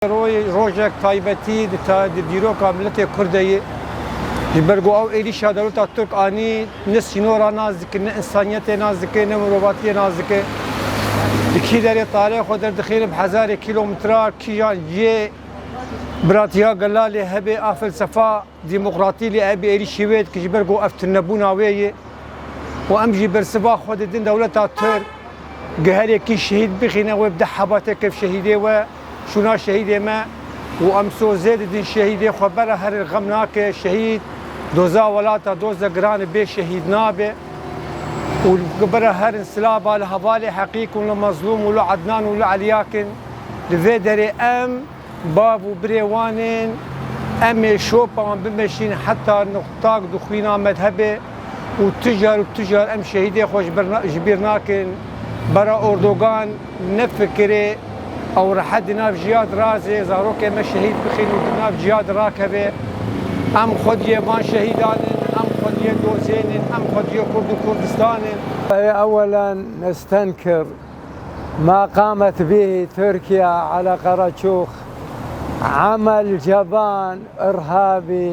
روجك تایبەتی دیرۆکە ملەتێک کوردەیە ji ber ku ew êrişa dewleta Tirk anî ne sînora nas dike, ne insaniyetê nas dike, ne mirovatiyê nas dike. Di kî derê tarê xwe derdixîne bi hezarê kîlometrar kîjan yê biratiya gelalê hebe a felsefa demokratî lê ew bi êrişî wê dike ji ber ku ev turnebûna wê ye û em jî bersiva xwe didin dewleta Tirk giherêkî şehîd bixîne wê bi deh hebateke şehîdê we şûna şehîdê me û em sozê didin şehîdê xwe bere herî xem nake şehîd doza welata doza giran bê şehîd nabe û bere herin silaba li hevalê heqîq û li mezlûm û li Ednan û li Eliyakin li vê derê em bav û birê wan ên em ê şopan bimeşîn heta nuqtak dixwîna medhebê û tujar em şehîdê xwe ji bîr nakin bera Erdogan nefikirê ew rehet di nav jiya dirazê zarokê me şehîd bixîn û di nav jiya dirakeve em xwediyê van şehîdan in em xwediyê dozên in em xwediyê Kurd û Kurdistan in. أولا نستنكر ما قامت به تركيا على قراتشوخ عمل جبان إرهابي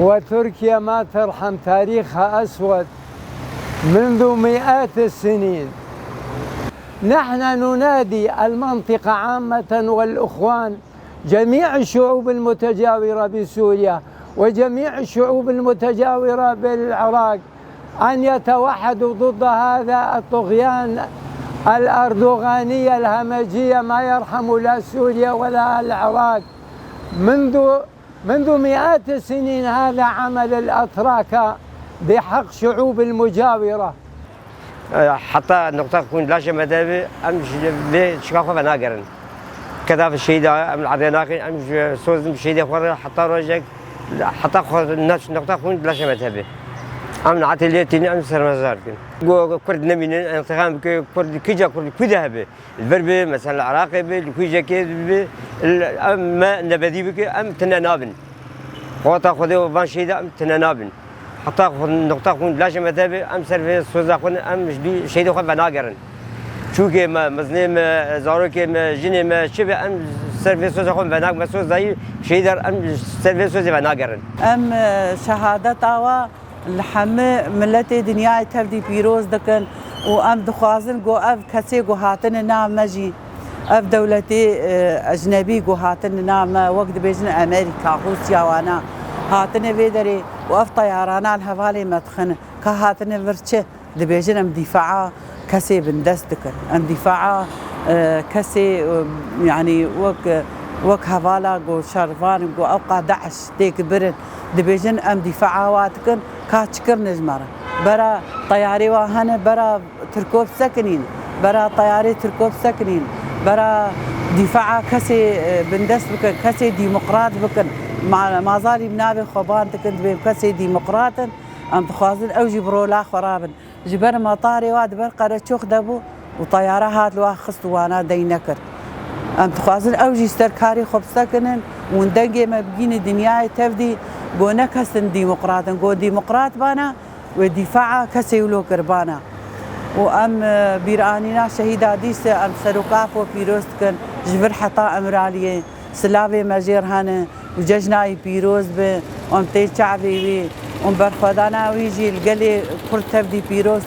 وتركيا ما ترحم تاريخها أسود منذ مئات السنين. نحن ننادي المنطقة عامة والإخوان جميع الشعوب المتجاورة بسوريا وجميع الشعوب المتجاورة بالعراق أن يتوحدوا ضد هذا الطغيان الأردوغانية الهمجية ما يرحم لا سوريا ولا العراق. منذ مئات السنين هذا عمل الأتراك بحق شعوب المجاورة. حتى النقطة تكون لا مذهبي أم شكاكو بناقرن كذا في الشيء ده أم العدناقي أم سوز الشيء ده خور حتى رجع حتى خور الناس نقطة تكون لا مذهبي أم نعتلي تاني أم سر مزار كن جو كرد نمين انتخاب كرد كيجا كرد كذا هبه البرب مثلا العراق به كيجا كذا أم نبدي بك أم تنانابن هو تأخذه وان شيء ده أم تنانابن حتى النقطة تكون لا مذهبي أم سر في سوز أكون أم شيء ده خور بناقرن شو كي ما مزنم زارو كي ما جني ما شبه أم سر في سوز أكون بناق مسوز زي شيء ده أم سر في سوز بناقرن أم شهادة عوا لحمه ملت دنیا تبدی پیروز دکن و ام دخوازن گو اف کسی گو هاتن نام مجی اف دولتی اجنبی گو هاتن نام وقت بیجن امریکا روسیا وانا هاتن ویدری و اف طیاران الهوالی مدخن که هاتن ورچه دبیجن ام دفاع کسی بندست دکن ام دفاع کسی يعني وك هوالا جو شرفان جو اوقع داعش تيك برن دبيجن ام دفاع واتكن كاتشكر نجمره برا طياري وهنا برا تركوب سكنين برا طياري تركوب سكنين برا دفاع كسي بندس بكن كسي ديمقراط بكن ما زالي بنابي خبان تكن بكسي ديمقراط ام تخازن او جبرو لا خرابن جبر مطاري واد بر قرتشوخ دبو وطياره هات لو خص وانا دينكر ام تخازن او جي سركاري خب سكنن وندنجي ما بقين الدنيا تفدي جو نكسن ديمقراط جو ديمقراط بانا ودفاع كسي ولو كربانا وام بيرانينا شهيدا ديس ام سروقاف وبيروز كن جبر حطا امراليه سلافي مجير هانه وججناي بيروز ب ام تي شعبي ام برخدانا ويجي القلي كل تبدي بيروز